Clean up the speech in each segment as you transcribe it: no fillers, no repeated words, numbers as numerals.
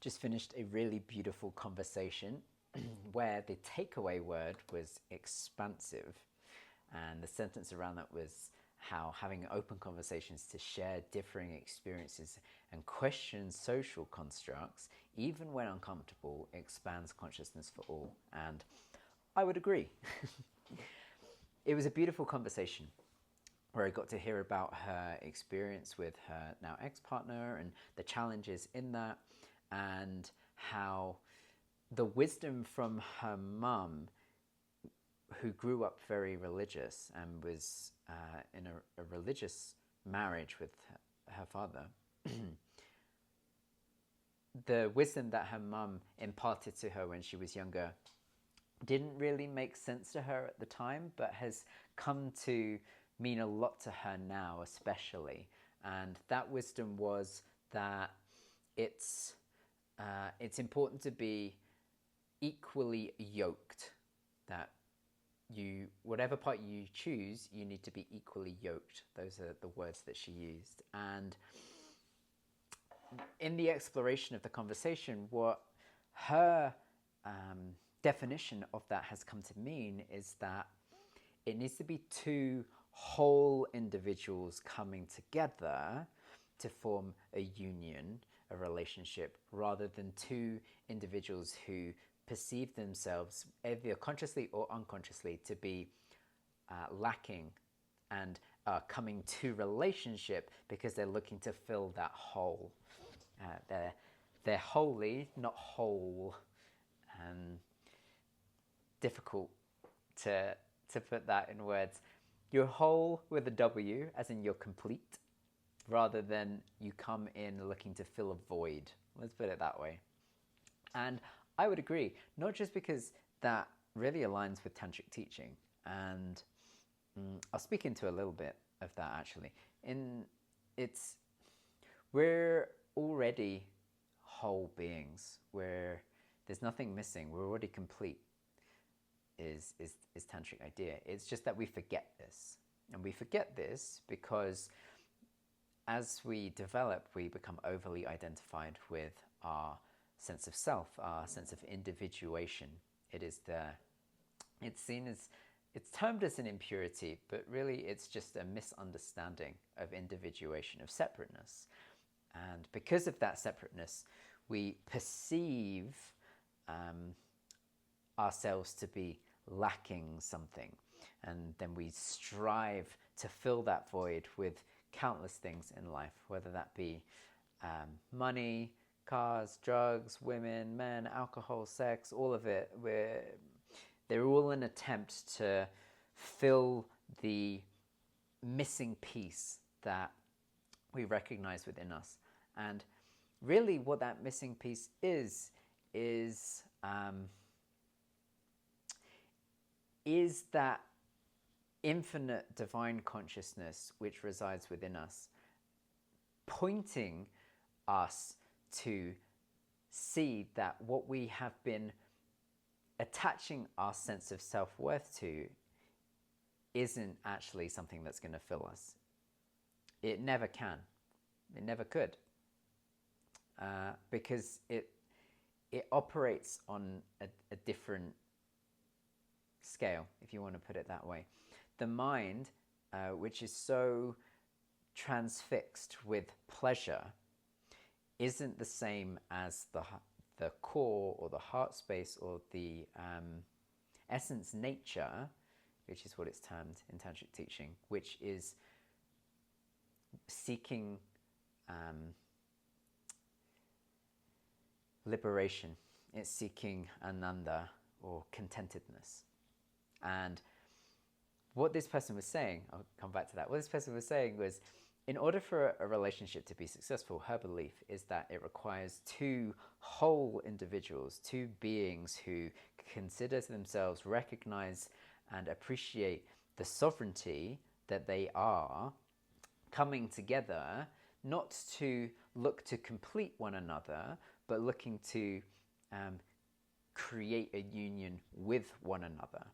Just finished a really beautiful conversation where the takeaway word was expansive. And the sentence around that was how having open conversations to share differing experiences and question social constructs, even when uncomfortable, expands consciousness for all. And I would agree. It was a beautiful conversation where I got to hear about her experience with her now ex-partner and the challenges in that, and how the wisdom from her mum, who grew up very religious and was in a religious marriage with her father, the wisdom that her mum imparted to her when she was younger didn't really make sense to her at the time, but has come to mean a lot to her now, especially. And that wisdom was that it's important to be equally yoked. That whatever part you choose, you need to be equally yoked. Those are the words that she used. And in the exploration of the conversation, what her definition of that has come to mean is that it needs to be two whole individuals coming together to form a union, a relationship, rather than two individuals who perceive themselves, either consciously or unconsciously, to be lacking and coming to relationship because they're looking to fill that hole. They're wholly, not whole. Difficult to put that in words. You're whole with a W, as in you're complete, rather than you come in looking to fill a void. Let's put it that way. And I would agree, not just because that really aligns with tantric teaching, and I'll speak into a little bit of that actually. We're already whole beings, where there's nothing missing, we're already complete. Is tantric idea. It's just that we forget this. And we forget this because as we develop, we become overly identified with our sense of self, our sense of individuation. It's termed as an impurity, but really it's just a misunderstanding of individuation, of separateness. And because of that separateness, we perceive ourselves to be lacking something, and then we strive to fill that void with countless things in life, whether that be money, cars, drugs, women, men, alcohol, sex, all of it. They're all an attempt to fill the missing piece that we recognize within us. And really what that missing piece is that infinite divine consciousness which resides within us, pointing us to see that what we have been attaching our sense of self-worth to isn't actually something that's going to fill us. It never can. It never could. Because it operates on a different scale, if you want to put it that way. The mind, which is so transfixed with pleasure, isn't the same as the core or the heart space or the essence nature, which is what it's termed in tantric teaching, which is seeking liberation. It's seeking ananda, or contentedness. And what this person was saying, I'll come back to that, what this person was saying was, in order for a relationship to be successful, her belief is that it requires two whole individuals, two beings who consider themselves, recognize and appreciate the sovereignty that they are, coming together, not to look to complete one another, but looking to create a union with one another.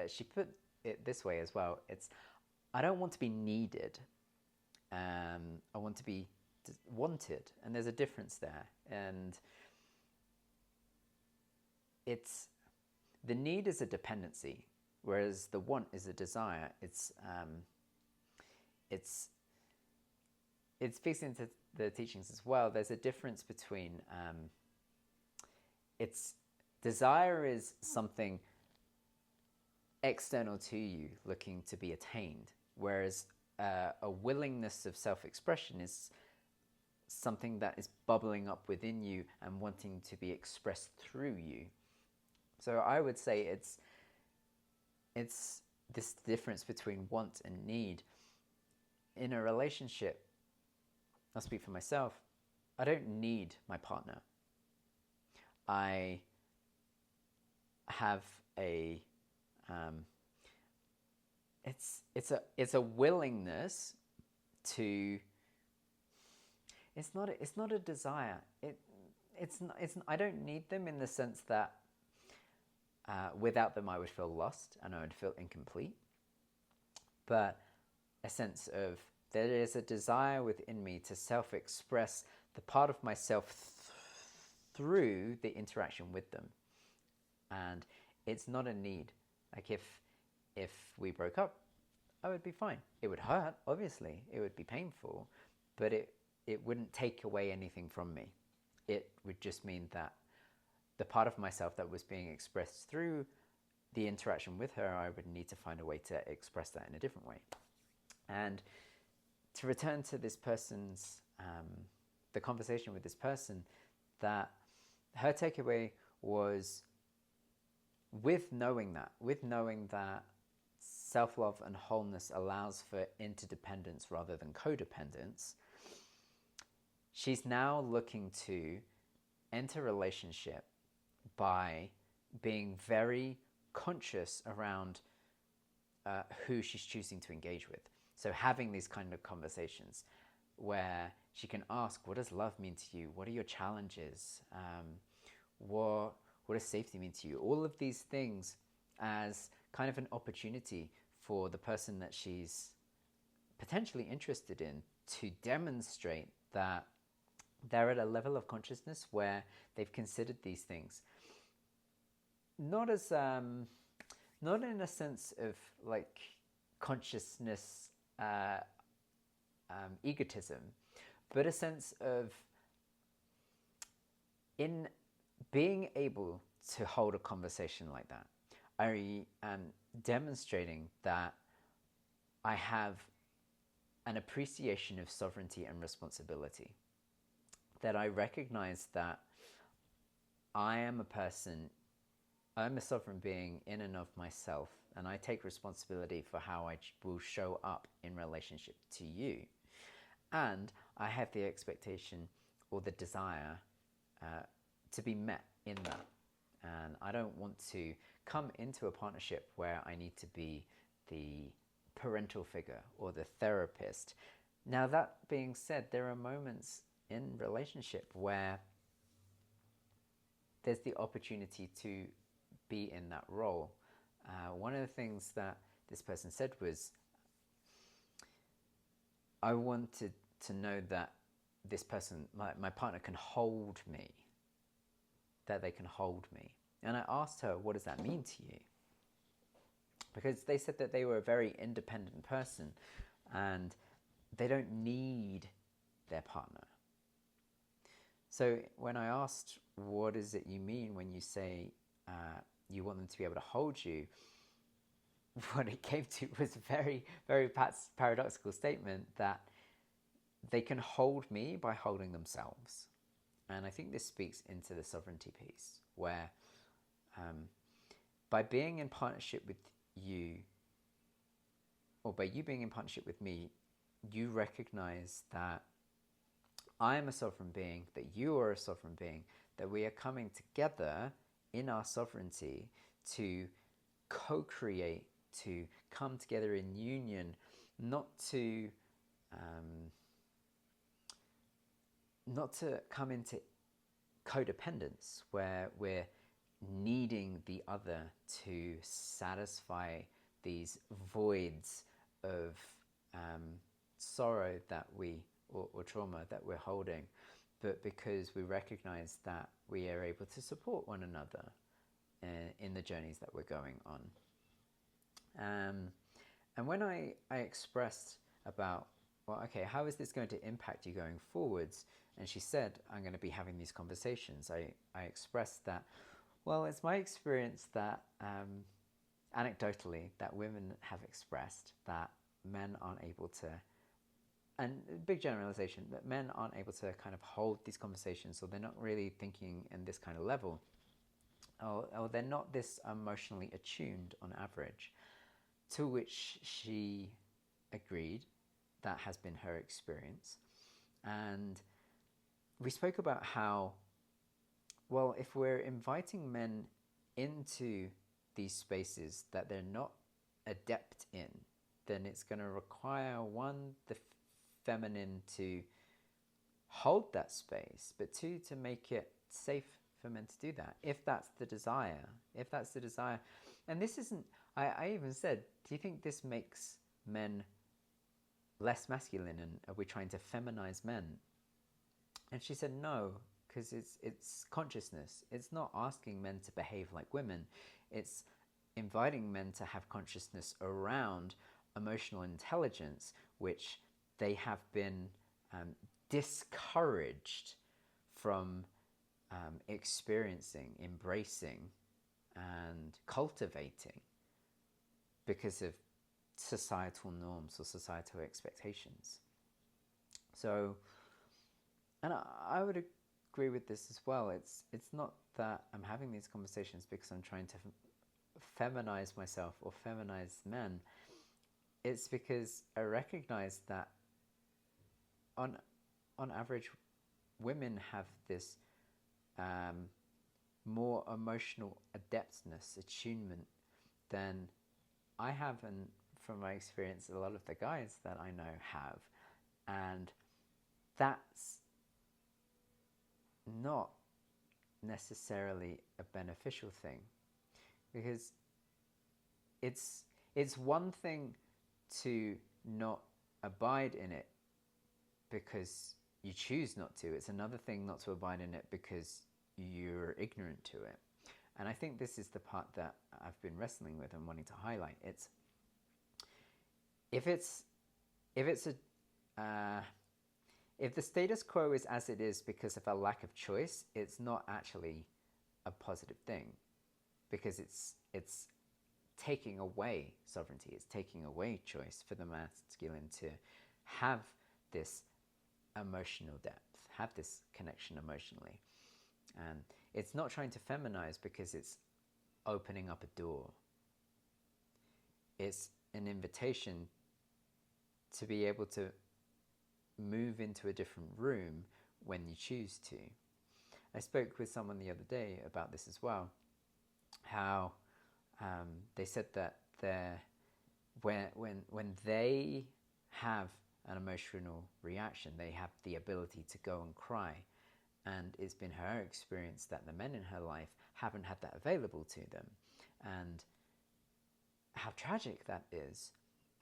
She put it this way as well. I don't want to be needed. I want to be wanted, and there's a difference there. And it's the need is a dependency, whereas the want is a desire. It speaks into the teachings as well. There's a difference between it's desire is something external to you, looking to be attained, whereas a willingness of self-expression is something that is bubbling up within you and wanting to be expressed through you. So I would say it's this difference between want and need. In a relationship, I'll speak for myself, I don't need my partner. I have a it's a willingness to. It's not a desire. I don't need them in the sense that without them I would feel lost and I would feel incomplete. But a sense of there is a desire within me to self-express the part of myself through the interaction with them. And it's not a need. Like if we broke up, I would be fine. It would hurt, obviously. It would be painful, but it wouldn't take away anything from me. It would just mean that the part of myself that was being expressed through the interaction with her, I would need to find a way to express that in a different way. And to return to this person's, the conversation with this person, that her takeaway was with knowing that self-love and wholeness allows for interdependence rather than codependence, she's now looking to enter a relationship by being very conscious around who she's choosing to engage with. So having these kind of conversations where she can ask, what does love mean to you? What are your challenges? What does safety mean to you? All of these things as kind of an opportunity for the person that she's potentially interested in to demonstrate that they're at a level of consciousness where they've considered these things. Not in a sense of like consciousness egotism, but a sense of in being able to hold a conversation like that. I am demonstrating that I have an appreciation of sovereignty and responsibility, that I recognize that I am a person, I'm a sovereign being in and of myself, and I take responsibility for how I will show up in relationship to you. And I have the expectation or the desire to be met in that. And I don't want to come into a partnership where I need to be the parental figure or the therapist. Now, that being said, there are moments in relationship where there's the opportunity to be in that role. One of the things that this person said was, I wanted to know that this person, my partner, can hold me, that they can hold me. And I asked her, what does that mean to you? Because they said that they were a very independent person and they don't need their partner. So when I asked, what is it you mean when you say you want them to be able to hold you, what it came to was a very, very paradoxical statement that they can hold me by holding themselves. And I think this speaks into the sovereignty piece, where by being in partnership with you, or by you being in partnership with me, you recognize that I am a sovereign being, that you are a sovereign being, that we are coming together in our sovereignty to co-create, to come together in union, not to come into codependence where we're needing the other to satisfy these voids of sorrow that we or trauma that we're holding, but because we recognize that we are able to support one another in the journeys that we're going on. And when I expressed about, well, okay, how is this going to impact you going forwards? And she said, I'm going to be having these conversations. I expressed that, well, it's my experience that, anecdotally, that women have expressed that men aren't able to, and big generalization, that men aren't able to kind of hold these conversations, or they're not really thinking in this kind of level, or they're not this emotionally attuned on average. To which she agreed that has been her experience. And we spoke about how, well, if we're inviting men into these spaces that they're not adept in, then it's going to require, one, the feminine to hold that space, but two, to make it safe for men to do that, if that's the desire. And this isn't, I even said, do you think this makes men less masculine, and are we trying to feminize men? And she said no, because it's consciousness. It's not asking men to behave like women. It's inviting men to have consciousness around emotional intelligence, which they have been discouraged from experiencing, embracing, and cultivating because of societal norms or societal expectations. So, and I would agree with this as well. It's not that I'm having these conversations because I'm trying to feminize myself or feminize men. It's because I recognize that on average, women have this more emotional adeptness, attunement than I have, and from my experience, a lot of the guys that I know have. And that's not necessarily a beneficial thing, because it's one thing to not abide in it because you choose not to. It's another thing not to abide in it because you're ignorant to it. And I think this is the part that I've been wrestling with and wanting to highlight. It's if the status quo is as it is because of a lack of choice, it's not actually a positive thing, because it's taking away sovereignty, it's taking away choice for the masculine to have this emotional depth, have this connection emotionally. And it's not trying to feminize because it's opening up a door. It's an invitation to be able to move into a different room when you choose to. I spoke with someone the other day about this as well, how they said that when they have an emotional reaction, they have the ability to go and cry. And it's been her experience that the men in her life haven't had that available to them. And how tragic that is.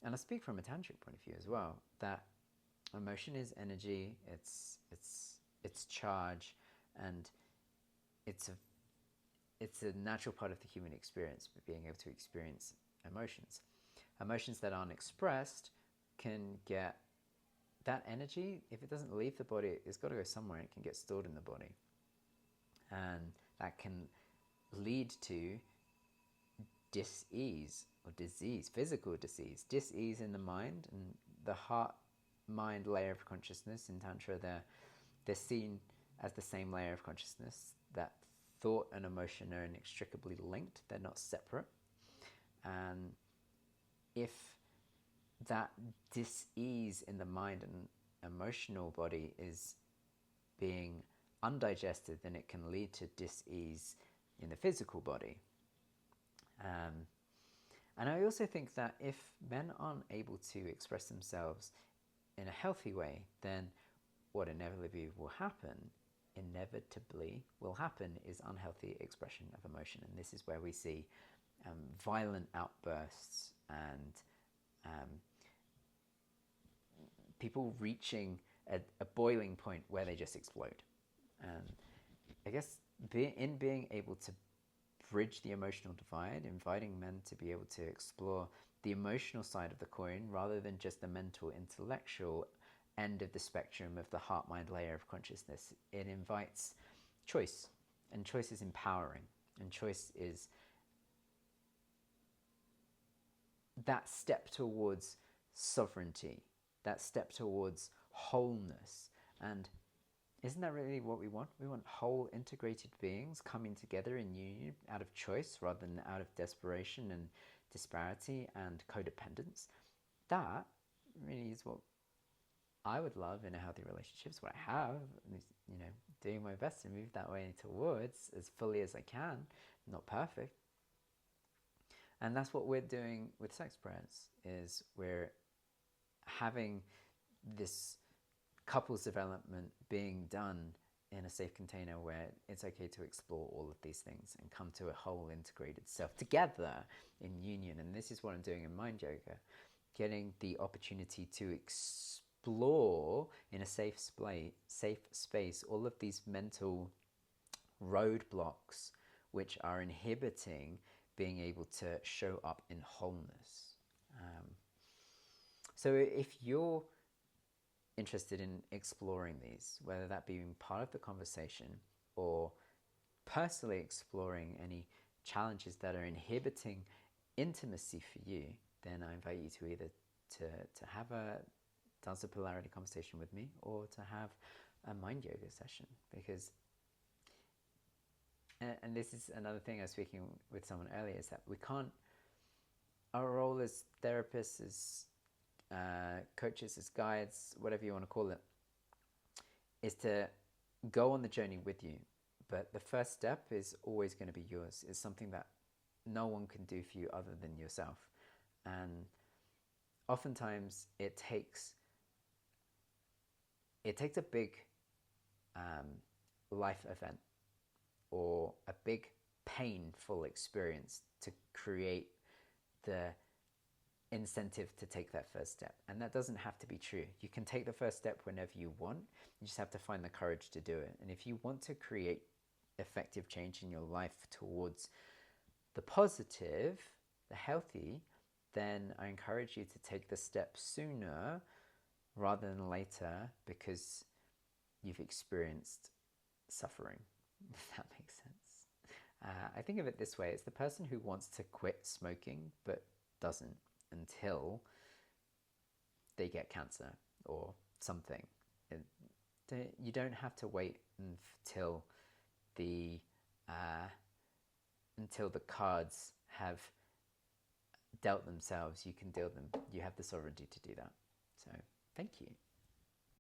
And I speak from a tantric point of view as well, that emotion is energy, it's charge, and it's a natural part of the human experience, being able to experience emotions. Emotions that aren't expressed can get that energy, if it doesn't leave the body, it's got to go somewhere. It can get stored in the body, and that can lead to dis-ease or disease, physical disease, dis-ease in the mind. And the heart-mind layer of consciousness in Tantra, they're seen as the same layer of consciousness. That thought and emotion are inextricably linked. They're not separate. And if that dis-ease in the mind and emotional body is being undigested, then it can lead to dis-ease in the physical body. And I also think that if men aren't able to express themselves in a healthy way, then what inevitably will happen is unhealthy expression of emotion. And this is where we see violent outbursts and people reaching a boiling point where they just explode. And I guess being able to bridge the emotional divide, inviting men to be able to explore the emotional side of the coin rather than just the mental, intellectual end of the spectrum of the heart-mind layer of consciousness. It invites choice, and choice is empowering, and choice is that step towards sovereignty, that step towards wholeness. And isn't that really what we want? We want whole integrated beings coming together in union out of choice rather than out of desperation and disparity and codependence. That really is what I would love in a healthy relationship. It's what I have, doing my best to move that way towards as fully as I can. Not perfect. And that's what we're doing with Sex.Prayers, is we're having this couples development being done in a safe container where it's okay to explore all of these things and come to a whole integrated self together in union. And this is what I'm doing in Mind Yoga, getting the opportunity to explore in a safe space all of these mental roadblocks which are inhibiting being able to show up in wholeness. So if you're interested in exploring these, whether that be part of the conversation or personally exploring any challenges that are inhibiting intimacy for you, then I invite you to either to have a dance of polarity conversation with me or to have a mind yoga session. Because, and this is another thing I was speaking with someone earlier, is that we can't, our role as therapists, as coaches, as guides, whatever you want to call it, is to go on the journey with you. But the first step is always going to be yours. It's something that no one can do for you other than yourself. And oftentimes it takes a big life event or a big painful experience to create the incentive to take that first step. And that doesn't have to be true. You can take the first step whenever you want. You just have to find the courage to do it. And if you want to create effective change in your life towards the positive, the healthy, then I encourage you to take the step sooner rather than later, because you've experienced suffering, if that makes sense. I think of it this way: it's the person who wants to quit smoking but doesn't until they get cancer or something. You don't have to wait until the cards have dealt themselves. You can deal them. You have the sovereignty to do that. So thank you.